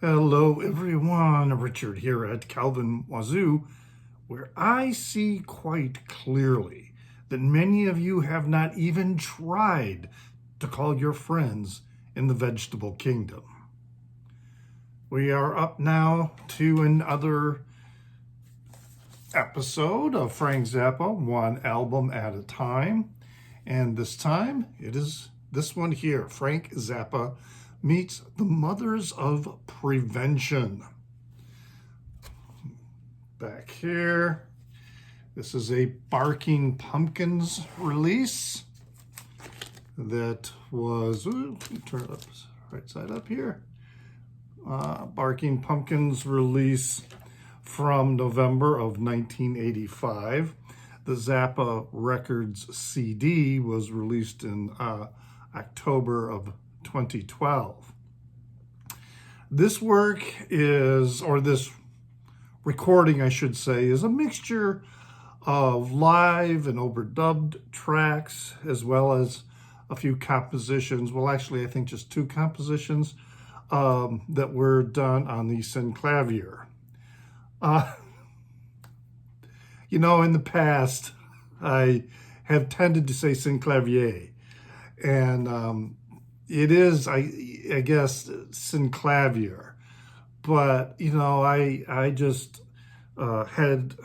Hello everyone, Richard here at Calvin Wazoo, where I see quite clearly that many of you have not even tried to call your friends in the vegetable kingdom. We are up now to another episode of Frank Zappa, one album at a time. And this time it is this one here, Frank Zappa meets the Mothers of Prevention. Back here, this is a Barking Pumpkins release that was, turn it up, right side up here. Barking Pumpkins release from November of 1985. The Zappa Records CD was released in October of 2012. This work is, or this recording, I should say, is a mixture of live and overdubbed tracks, as well as a few compositions. Well, actually, I think just two compositions that were done on the synclavier. In the past, I have tended to say synclavier, and it is, I guess, synclavier, but I just had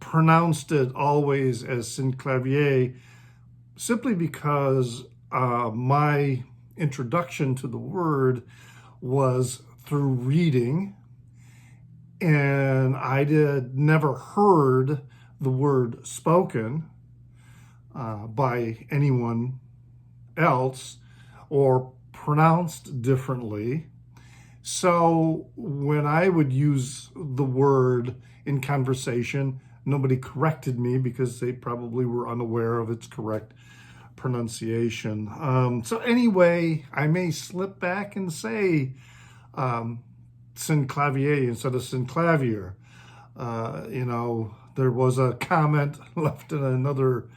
pronounced it always as synclavier, simply because my introduction to the word was through reading, and I never heard the word spoken by anyone else or pronounced differently. So when I would use the word in conversation, nobody corrected me because they probably were unaware of its correct pronunciation. So anyway, I may slip back and say synclavier instead of synclavier. There was a comment left in another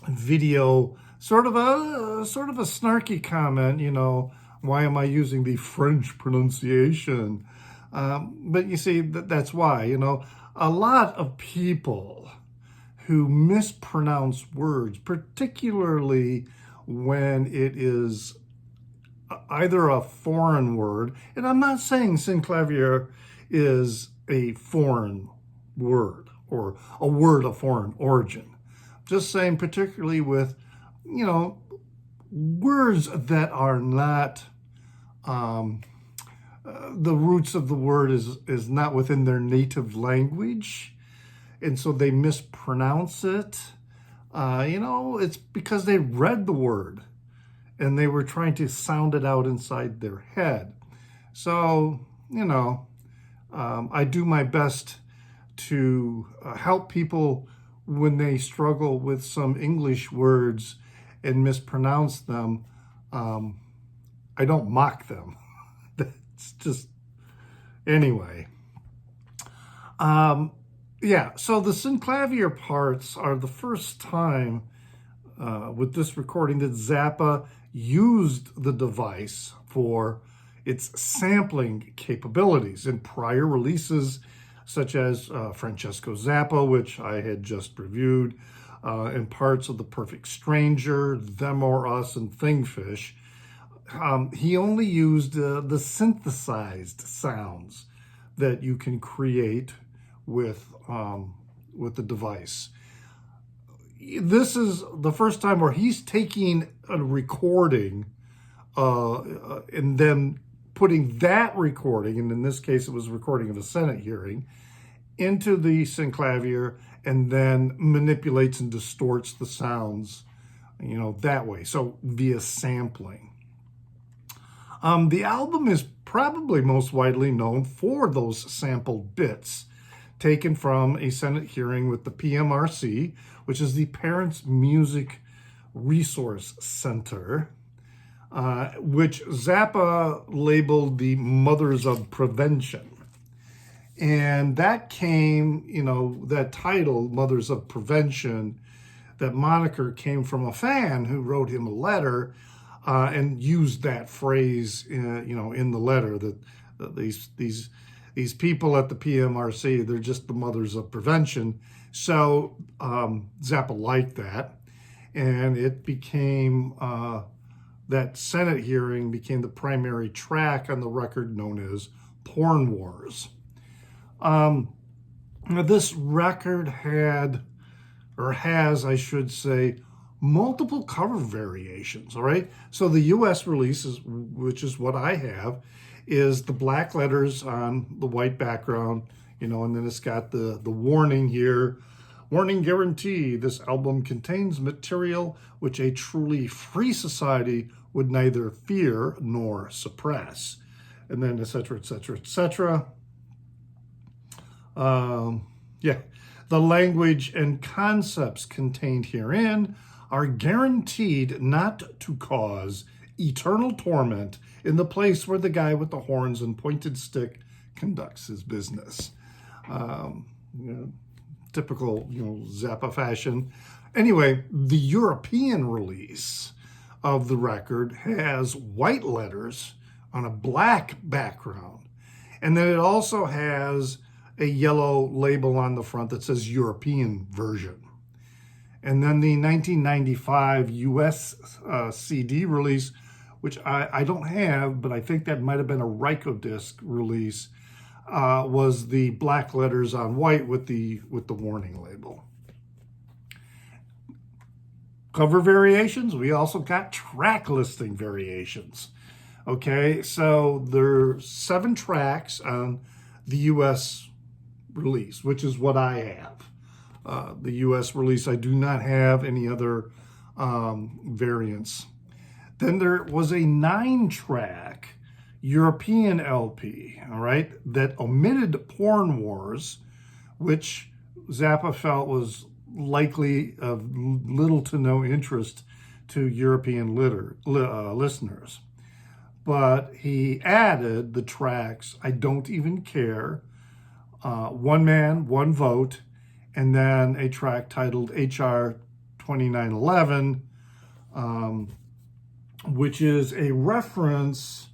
video, sort of a snarky comment, why am I using the French pronunciation? But you see, that's why, a lot of people who mispronounce words, particularly when it is either a foreign word, and I'm not saying synclavier is a foreign word or a word of foreign origin. Just saying, particularly with, words that are not, the roots of the word is not within their native language, and so they mispronounce it. It's because they read the word and they were trying to sound it out inside their head. So, I do my best to help people when they struggle with some English words and mispronounce them. I don't mock them. That's just, anyway. So the synclavier parts are the first time with this recording that Zappa used the device for its sampling capabilities. In prior releases, such as Francesco Zappa, which I had just reviewed, and parts of The Perfect Stranger, Them or Us, and Thingfish, he only used the synthesized sounds that you can create with the device. This is the first time where he's taking a recording and then putting that recording, and in this case it was a recording of a Senate hearing, into the synclavier, and then manipulates and distorts the sounds, that way. So via sampling. The album is probably most widely known for those sampled bits taken from a Senate hearing with the PMRC, which is the Parents Music Resource Center, which Zappa labeled the Mothers of Prevention. And that came, that title, Mothers of Prevention, that moniker came from a fan who wrote him a letter and used that phrase, in the letter that these people at the PMRC, they're just the mothers of prevention. So Zappa liked that, and it became that Senate hearing became the primary track on the record known as Porn Wars. This record had, or has, I should say, multiple cover variations, all right? So the US release, which is what I have, is the black letters on the white background, and then it's got the warning here. Warning guarantee, this album contains material which a truly free society would neither fear nor suppress. And then et cetera, et cetera, et cetera. The language and concepts contained herein are guaranteed not to cause eternal torment in the place where the guy with the horns and pointed stick conducts his business. Typical, Zappa fashion. Anyway, the European release of the record has white letters on a black background. And then it also has a yellow label on the front that says European version. And then the 1995 US CD release, which I don't have, but I think that might have been a Rykodisc release, was the black letters on white with the warning label. Cover variations, we also got track listing variations. Okay, so there's 7 tracks on the US release, which is what I have. The US release, I do not have any other variants. Then there was a 9-track European LP, all right, that omitted Porn Wars, which Zappa felt was likely of little to no interest to European listeners. But he added the tracks I Don't Even Care, One Man, One Vote, and then a track titled HR 2911, which is a reference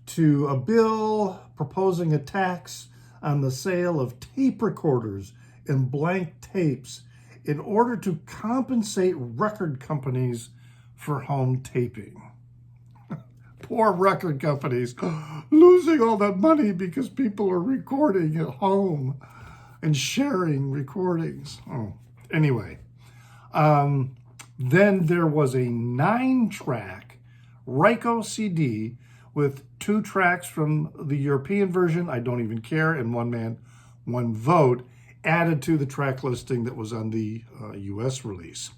to a bill proposing a tax on the sale of tape recorders and blank tapes in order to compensate record companies for home taping. Poor record companies losing all that money because people are recording at home and sharing recordings. Anyway, then there was a 9-track Ryko CD with 2 tracks from the European version, I Don't Even Care, and One Man, One Vote, added to the track listing that was on the US release.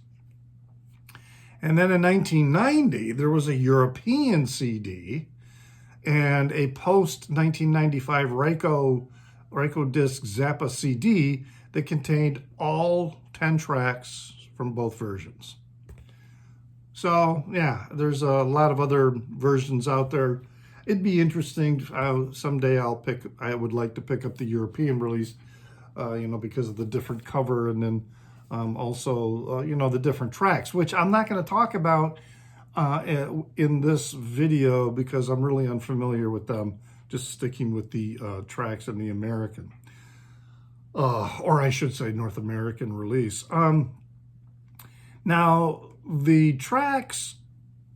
And then in 1990, there was a European CD and a post-1995 Rykodisc Zappa CD that contained all 10 tracks from both versions. So, yeah, there's a lot of other versions out there. It'd be interesting. Someday I would like to pick up the European release, because of the different cover, and then also, the different tracks, which I'm not going to talk about in this video because I'm really unfamiliar with them, just sticking with the tracks in the American, or I should say North American release. Now, the tracks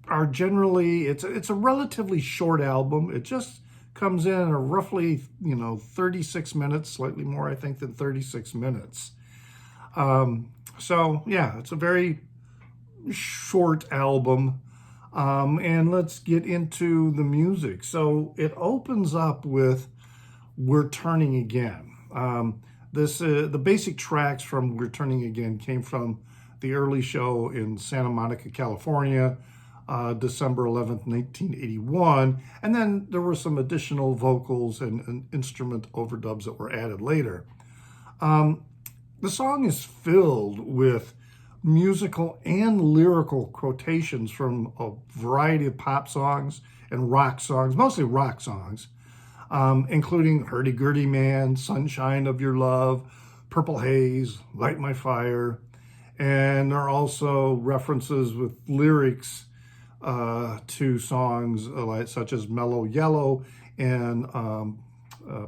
are generally, it's a relatively short album. It just comes in a roughly, 36 minutes, slightly more, I think, than 36 minutes. So, yeah, it's a very short album. And let's get into the music. So it opens up with We're Turning Again. The basic tracks from We're Turning Again came from the early show in Santa Monica, California, December 11th, 1981. And then there were some additional vocals and instrument overdubs that were added later. The song is filled with musical and lyrical quotations from a variety of pop songs and rock songs, mostly rock songs, including Hurdy-Gurdy Man, Sunshine of Your Love, Purple Haze, Light My Fire. And there are also references with lyrics to songs such as Mellow Yellow and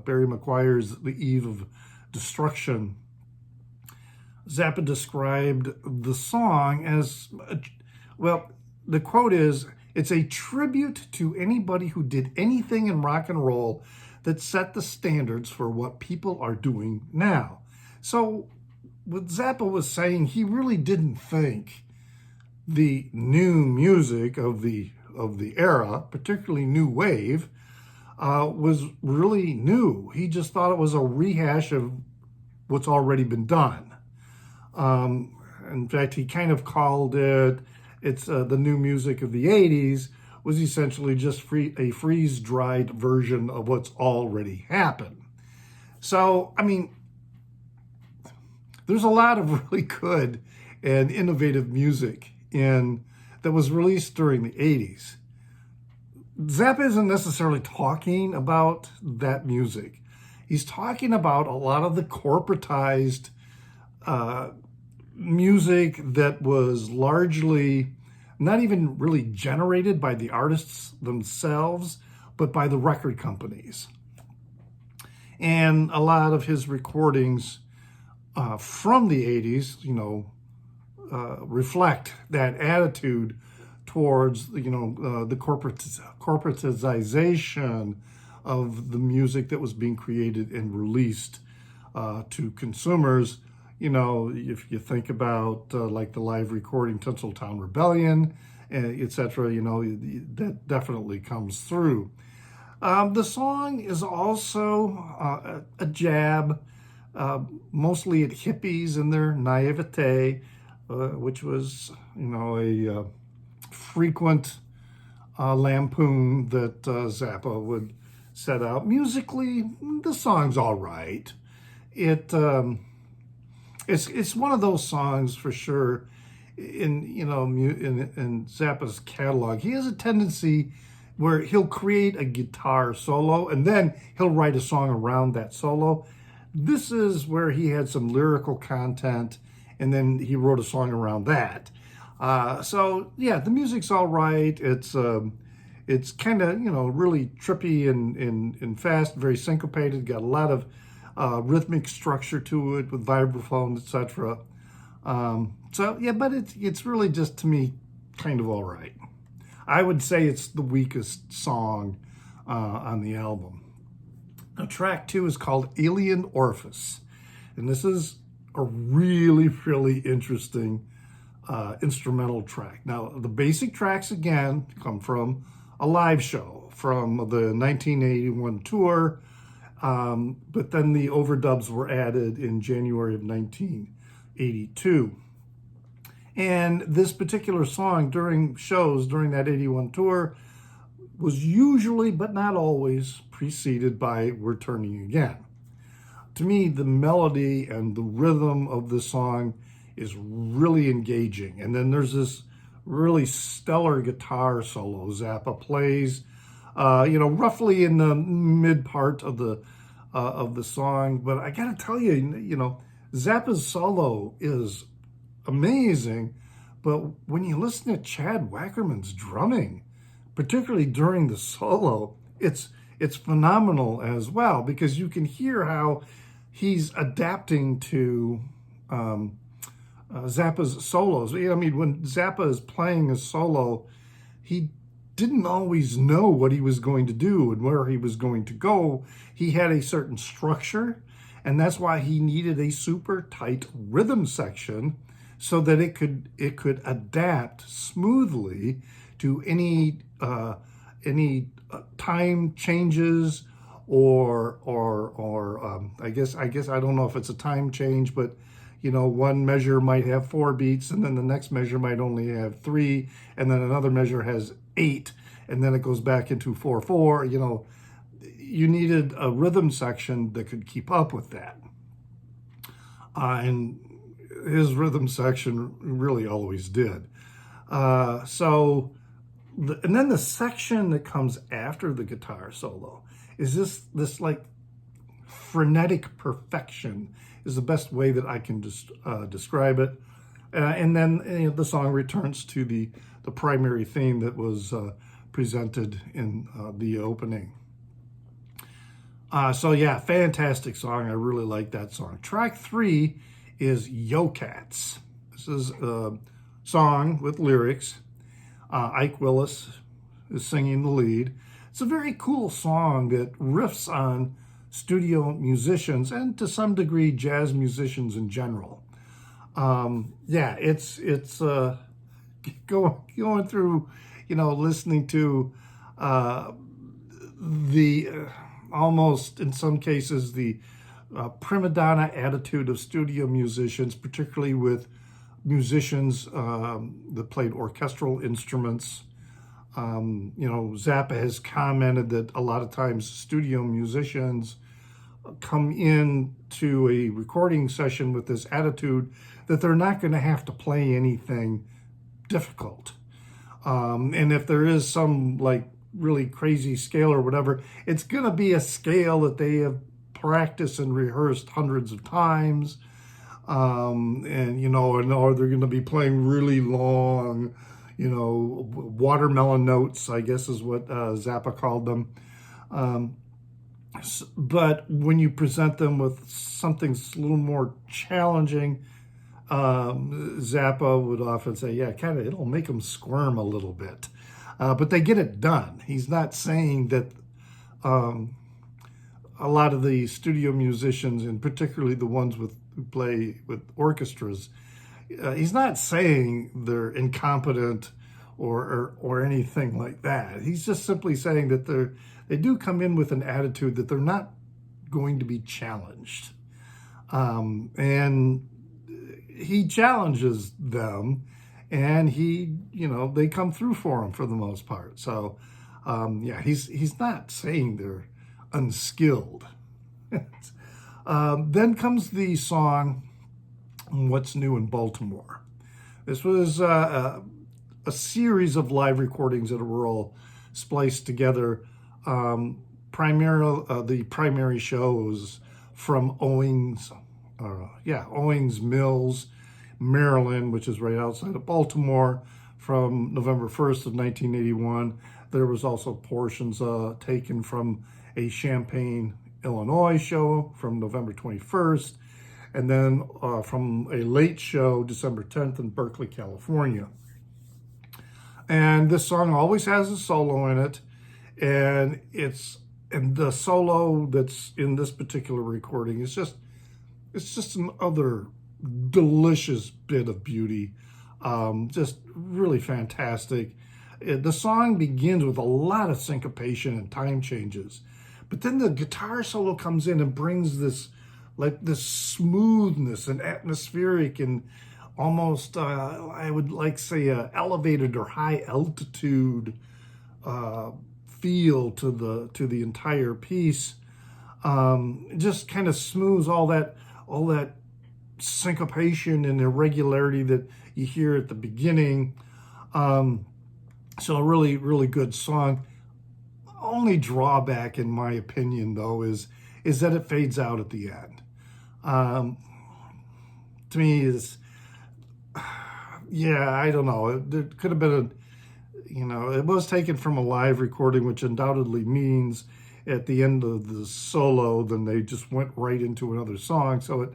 Barry McGuire's The Eve of Destruction. Zappa described the song as, well, the quote is, "It's a tribute to anybody who did anything in rock and roll that set the standards for what people are doing now." So what Zappa was saying, he really didn't think the new music of the era, particularly new wave, was really new. He just thought it was a rehash of what's already been done. In fact, he kind of called it, it's the new music of the 80s was essentially just a freeze-dried version of what's already happened. So, I mean, there's a lot of really good and innovative music that was released during the 80s. Zappa isn't necessarily talking about that music. He's talking about a lot of the corporatized music that was largely not even really generated by the artists themselves, but by the record companies. And a lot of his recordings from the 80s, reflect that attitude towards, the corporatization of the music that was being created and released to consumers. If you think about like the live recording Tinseltown Rebellion, etc., that definitely comes through. The song is also a jab, mostly at hippies and their naivete, which was, a frequent lampoon that Zappa would set out. Musically, the song's all right. It's one of those songs for sure. In Zappa's catalog, he has a tendency where he'll create a guitar solo and then he'll write a song around that solo. This is where he had some lyrical content and then he wrote a song around that. So yeah, the music's all right. It's kind of, really trippy and fast, very syncopated, got a lot of rhythmic structure to it with vibraphone, etc. So yeah, but it's really just, to me, kind of all right. I would say it's the weakest song on the album. Now, track 2 is called Alien Orifice, and this is a really, really interesting instrumental track. Now, the basic tracks, again, come from a live show from the 1981 tour, but then the overdubs were added in January of 1982. And this particular song during shows during that 81 tour was usually, but not always, preceded by We're Turning Again. To me, the melody and the rhythm of the song is really engaging. And then there's this really stellar guitar solo Zappa plays, roughly in the mid part of the song. But I gotta tell you, Zappa's solo is amazing, but when you listen to Chad Wackerman's drumming, particularly during the solo, it's phenomenal as well, because you can hear how he's adapting to Zappa's solos. When Zappa is playing a solo, he didn't always know what he was going to do and where he was going to go. He had a certain structure, and that's why he needed a super tight rhythm section so that it could adapt smoothly to any time changes or I guess I don't know if it's a time change, but one measure might have 4 beats and then the next measure might only have 3, and then another measure has 8, and then it goes back into 4/4. You needed a rhythm section that could keep up with that, and his rhythm section really always did. And then the section that comes after the guitar solo is this like frenetic perfection is the best way that I can describe it. And then the song returns to the the primary theme that was presented in the opening. So yeah, fantastic song. I really like that song. Track 3 is Yo Cats. This is a song with lyrics. Ike Willis is singing the lead. It's a very cool song that riffs on studio musicians and to some degree jazz musicians in general. Yeah, it's going through, listening to the almost in some cases the prima donna attitude of studio musicians, particularly with musicians that played orchestral instruments. Zappa has commented that a lot of times studio musicians come into a recording session with this attitude that they're not going to have to play anything difficult. And if there is some like really crazy scale or whatever, it's going to be a scale that they have practiced and rehearsed hundreds of times. Or they're going to be playing really long, watermelon notes, I guess is what Zappa called them. But when you present them with something a little more challenging, Zappa would often say, yeah, it'll make them squirm a little bit. But they get it done. He's not saying that a lot of the studio musicians, and particularly the ones who play with orchestras, he's not saying they're incompetent or anything like that. He's just simply saying that they do come in with an attitude that they're not going to be challenged. And he challenges them, and they come through for him for the most part. So, he's not saying they're unskilled. Then comes the song, What's New in Baltimore. This was a series of live recordings that were all spliced together. The primary show was from Owings Mills, Maryland, which is right outside of Baltimore, from November 1st of 1981. There was also portions taken from a Champaign, Illinois show from November 21st, and then from a late show, December 10th in Berkeley, California. And this song always has a solo in it, and the solo that's in this particular recording is just another delicious bit of beauty, just really fantastic. The song begins with a lot of syncopation and time changes, but then the guitar solo comes in and brings this smoothness and atmospheric and almost I would like say elevated or high altitude feel to the entire piece. Just kind of smooths all that syncopation and irregularity that you hear at the beginning. So a really, really good song. Only drawback, in my opinion, though, is that it fades out at the end. To me, I don't know. There could have been it was taken from a live recording, which undoubtedly means at the end of the solo, then they just went right into another song. So it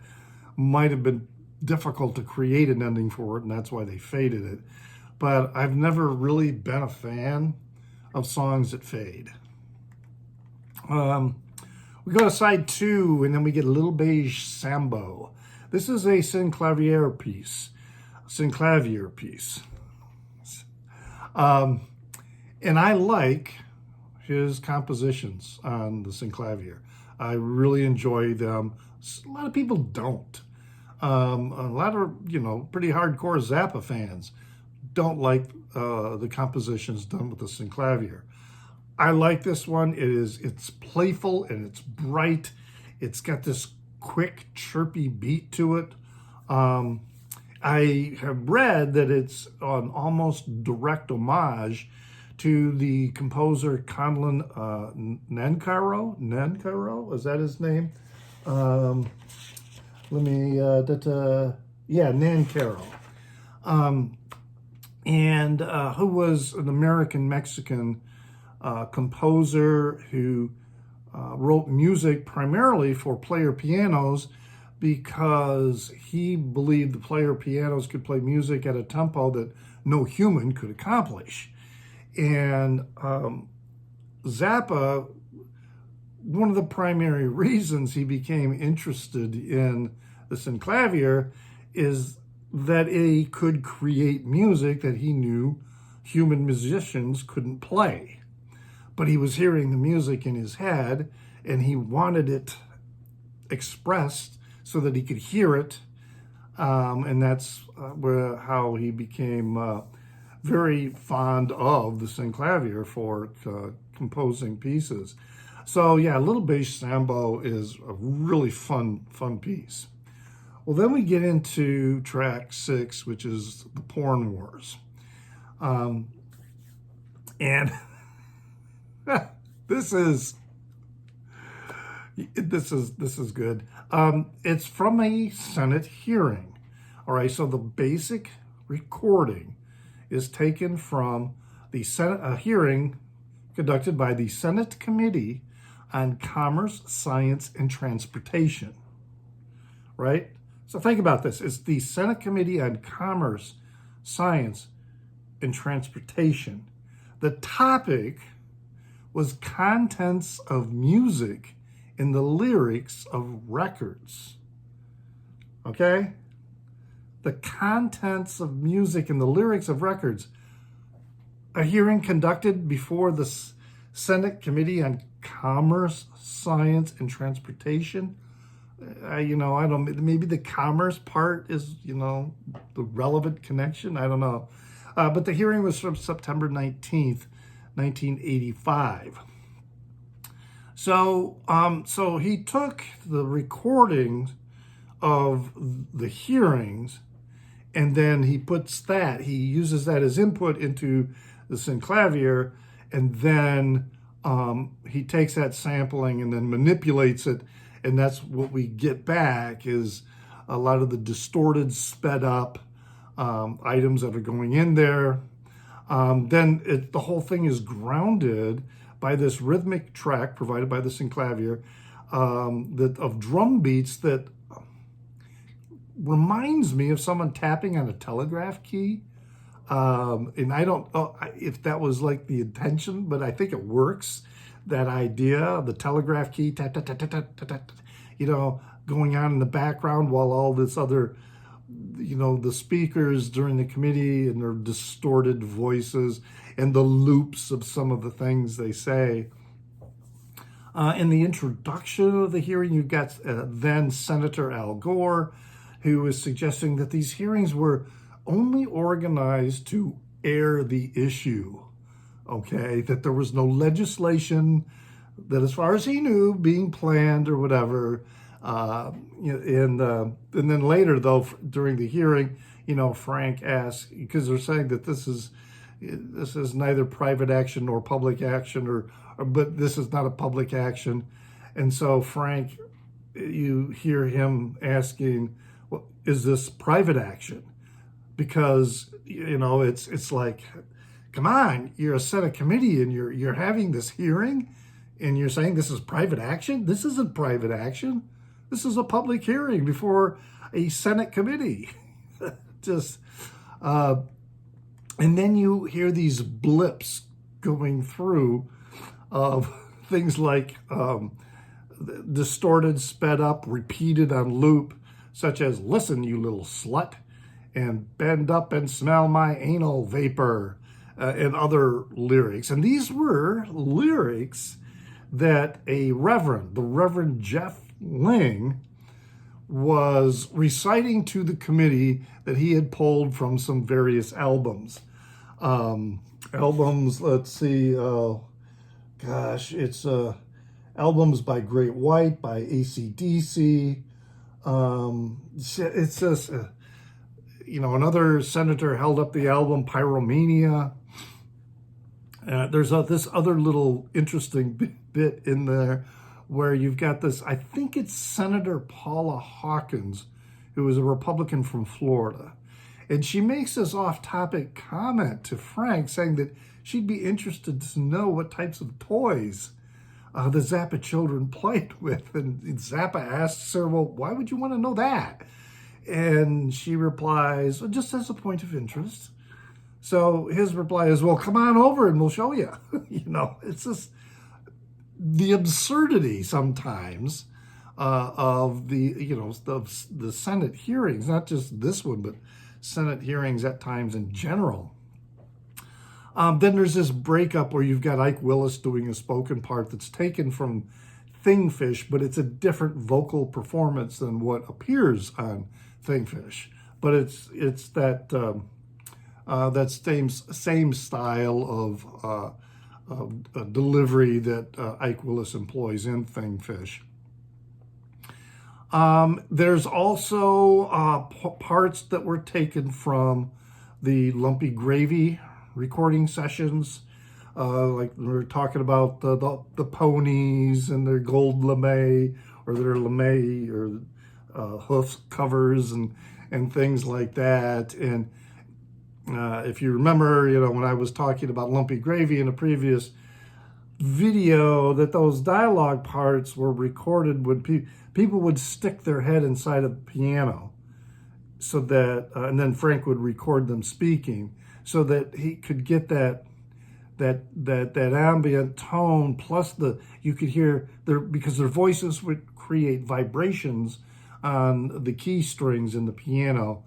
might have been difficult to create an ending for it, and that's why they faded it. But I've never really been a fan of songs that fade. We go to side 2, and then we get Little Beige Sambo. This is a synclavier piece. And I like his compositions on the synclavier. I really enjoy them. A lot of people don't. A lot of, pretty hardcore Zappa fans don't like the compositions done with the synclavier. I like this one. It's playful and it's bright. It's got this quick, chirpy beat to it. I have read that it's an almost direct homage to the composer Conlon Nancaro. Is that his name? Nancaro. and who was an American-Mexican composer who wrote music primarily for player pianos because he believed the player pianos could play music at a tempo that no human could accomplish. And Zappa, one of the primary reasons he became interested in the synclavier is that he could create music that he knew human musicians couldn't play. But he was hearing the music in his head, and he wanted it expressed so that he could hear it. And that's how he became very fond of the synclavier for composing pieces. So yeah, Little Bass Sambo is a really fun piece. Well, then we get into track 6, which is the Porn Wars. And this is good. It's from a Senate hearing. All right, so the basic recording is taken from the Senate hearing conducted by the Senate Committee on Commerce, Science, and Transportation. Right? So think about this. It's the Senate Committee on Commerce, Science, and Transportation. The topic was contents of music in the lyrics of records. Okay? The contents of music in the lyrics of records. A hearing conducted before the Senate Committee on Commerce, Science, and Transportation. I don't, maybe the commerce part is, the relevant connection. I don't know. But the hearing was from September 19th, 1985. So he took the recordings of the hearings, and then he uses that as input into the synclavier, and then he takes that sampling and then manipulates it, and that's what we get back is a lot of the distorted, sped up items that are going in there. Then the whole thing is grounded by this rhythmic track provided by the synclavier of drum beats that reminds me of someone tapping on a telegraph key. And I don't know if that was like the intention, but I think it works. That idea, the telegraph key, tat, tat, tat, tat, tat, tat, going on in the background while all this other, the speakers during the committee and their distorted voices and the loops of some of the things they say. In the introduction of the hearing, you've got then Senator Al Gore, who is suggesting that these hearings were only organized to air the issue, okay? That there was no legislation that, as far as he knew, being planned or whatever. And then later, though, during the hearing, Frank asked, because they're saying that this is neither private action nor public action, but this is not a public action. And so Frank, you hear him asking, well, is this private action? Because, it's like, come on, you're a Senate committee and you're having this hearing and you're saying this is private action? This isn't private action. This is a public hearing before a Senate committee. And then you hear these blips going through of things like distorted, sped up, repeated on loop, such as, listen, you little slut, and bend up and smell my anal vapor, and other lyrics. And these were lyrics that the Reverend Jeff Ling, was reciting to the committee that he had pulled from some various albums. Let's see, it's albums by Great White, by AC/DC. It's just, another senator held up the album Pyromania. There's this other little interesting bit in there where you've got this, I think it's Senator Paula Hawkins, who is a Republican from Florida. And she makes this off-topic comment to Frank saying that she'd be interested to know what types of toys the Zappa children played with. And Zappa asks her, well, why would you want to know that? And she replies, well, just as a point of interest. So his reply is, well, come on over and we'll show you. It's just the absurdity sometimes of the Senate hearings, not just this one, but Senate hearings at times in general. Then there's this breakup where you've got Ike Willis doing a spoken part that's taken from Thingfish, but it's a different vocal performance than what appears on Thingfish. But it's that same style of delivery that Ike Willis employs in Thingfish. There's also parts that were taken from the Lumpy Gravy recording sessions, like we were talking about the ponies and their gold lame or their lame or hoof covers and things like that. And if you remember, when I was talking about Lumpy Gravy in a previous video, that those dialogue parts were recorded when people would stick their head inside of the piano, so that and then Frank would record them speaking, so that he could get that ambient tone, plus you could hear because their voices would create vibrations on the key strings in the piano.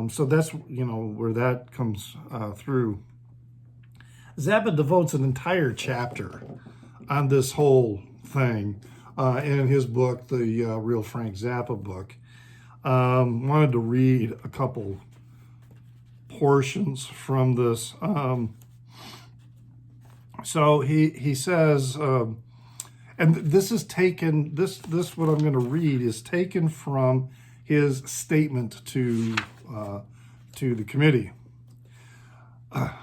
So that's where that comes through. Zappa devotes an entire chapter on this whole thing in his book, the Real Frank Zappa book. Wanted to read a couple portions from this. So he says, and this is taken, this what I'm going to read is taken from his statement to the committee.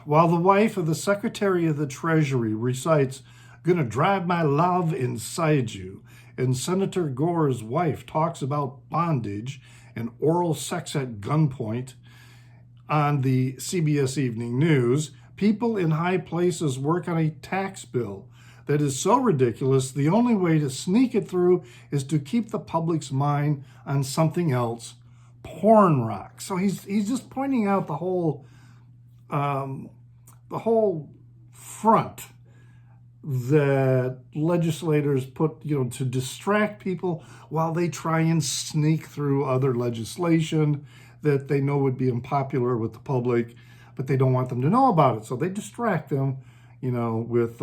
While the wife of the Secretary of the Treasury recites, "Gonna drive my love inside you," and Senator Gore's wife talks about bondage and oral sex at gunpoint on the CBS Evening News, people in high places work on a tax bill that is so ridiculous the only way to sneak it through is to keep the public's mind on something else, porn rock. So he's just pointing out the whole front that legislators put, to distract people while they try and sneak through other legislation that they know would be unpopular with the public, but they don't want them to know about it. So they distract them, with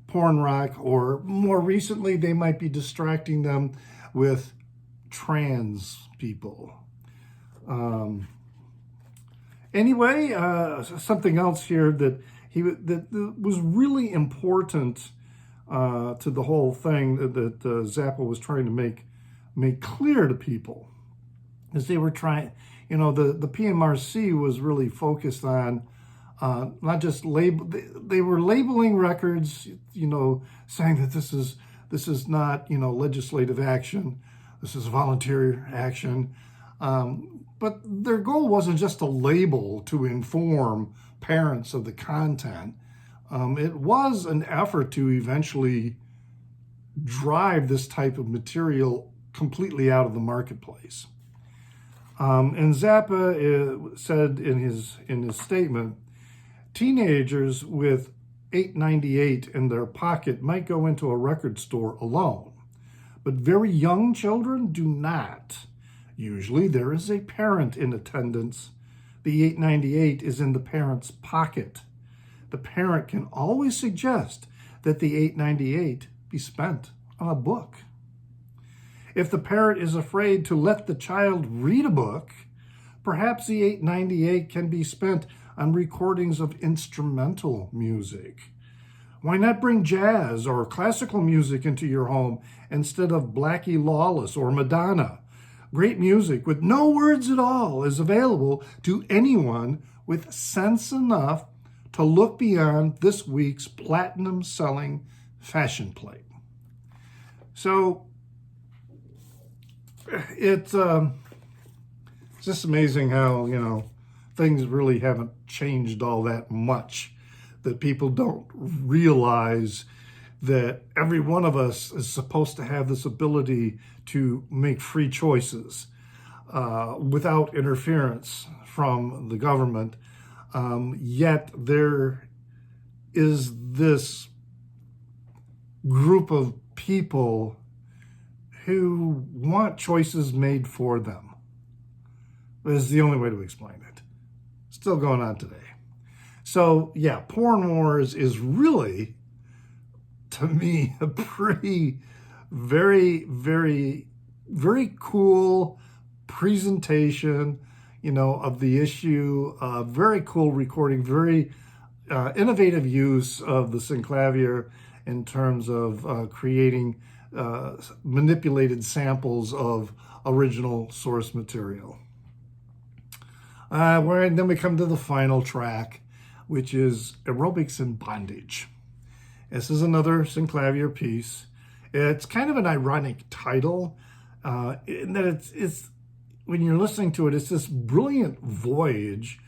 porn rock, or more recently, they might be distracting them with trans people. Anyway, something else here that was really important to the whole thing that Zappa was trying to make clear to people, is they were trying, the PMRC was really focused on not just they were labeling records, saying that this is not, legislative action, this is volunteer action. But their goal wasn't just a label to inform parents of the content. It was an effort to eventually drive this type of material completely out of the marketplace. And Zappa said in his statement, teenagers with $8.98 in their pocket might go into a record store alone, but very young children do not. Usually there is a parent in attendance. The $8.98 is in the parent's pocket. The parent can always suggest that the $8.98 be spent on a book. If the parent is afraid to let the child read a book, perhaps the $8.98 can be spent on recordings of instrumental music. Why not bring jazz or classical music into your home instead of Blackie Lawless or Madonna? Great music with no words at all is available to anyone with sense enough to look beyond this week's platinum-selling fashion plate. So it's just amazing how, things really haven't changed all that much, that people don't realize that every one of us is supposed to have this ability to make free choices without interference from the government. Yet there is this group of people who want choices made for them. This is the only way to explain it. Still going on today. So yeah, Porn Wars is really, to me, a pretty, very, very, very cool presentation, of the issue. Very cool recording, very innovative use of the synclavier in terms of creating manipulated samples of original source material. Then we come to the final track, which is Aerobics in Bondage. This is another synclavier piece. It's kind of an ironic title in that it's when you're listening to it, it's this brilliant voyage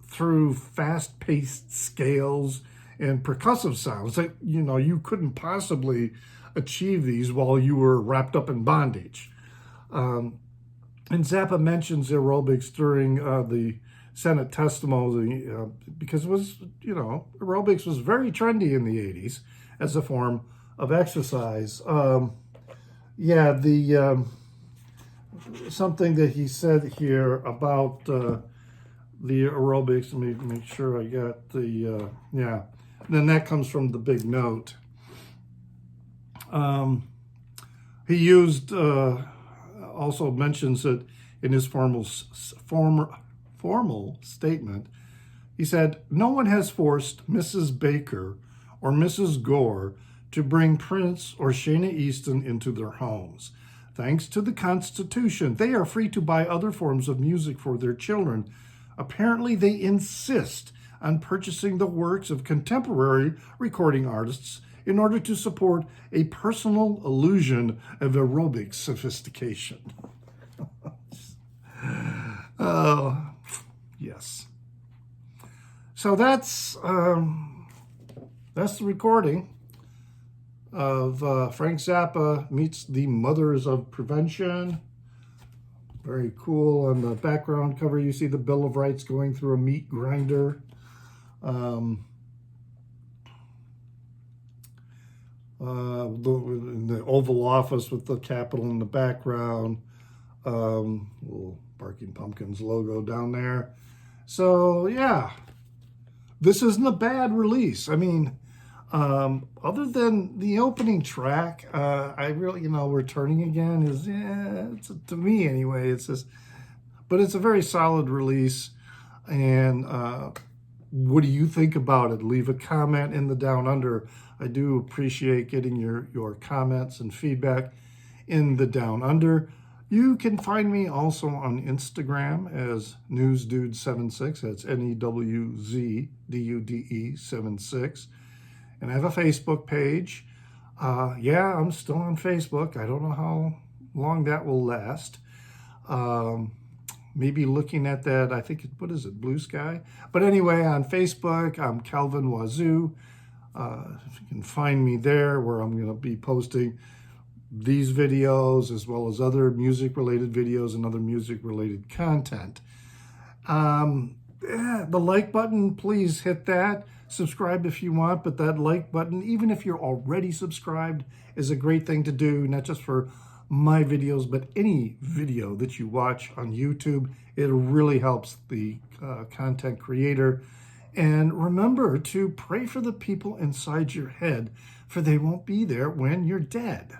through fast-paced scales and percussive sounds that, you couldn't possibly achieve these while you were wrapped up in bondage. And Zappa mentions aerobics during the Senate testimony because it was, aerobics was very trendy in the 80s as a form of exercise. Something that he said here about the aerobics, let me make sure I got the, then that comes from the big note. He used, also mentions it in his formal statement. He said, "No one has forced Mrs. Baker or Mrs. Gore to bring Prince or Shana Easton into their homes. Thanks to the Constitution, they are free to buy other forms of music for their children. Apparently, they insist on purchasing the works of contemporary recording artists in order to support a personal illusion of aerobic sophistication." Oh, yes. So that's the recording of Frank Zappa meets the Mothers of Prevention. Very cool. On the background cover, you see the Bill of Rights going through a meat grinder. In the Oval Office with the Capitol in the background. Little Barking Pumpkins logo down there. So, yeah. This isn't a bad release. I mean, other than the opening track, I really, Returning Again is, to me anyway, it's just, but it's a very solid release. And what do you think about it? Leave a comment in the Down Under. I do appreciate getting your comments and feedback in the Down Under. You can find me also on Instagram as NewsDude76. That's NEWZDUDE76. And I have a Facebook page. I'm still on Facebook. I don't know how long that will last. Maybe looking at that, I think, what is it, Blue Sky? But anyway, on Facebook, I'm Calvin Wazoo. You can find me there, where I'm going to be posting these videos as well as other music-related videos and other music-related content. The like button, please hit that. Subscribe if you want, but that like button, even if you're already subscribed, is a great thing to do, not just for my videos, but any video that you watch on YouTube. It really helps the content creator. And remember to pray for the people inside your head, for they won't be there when you're dead.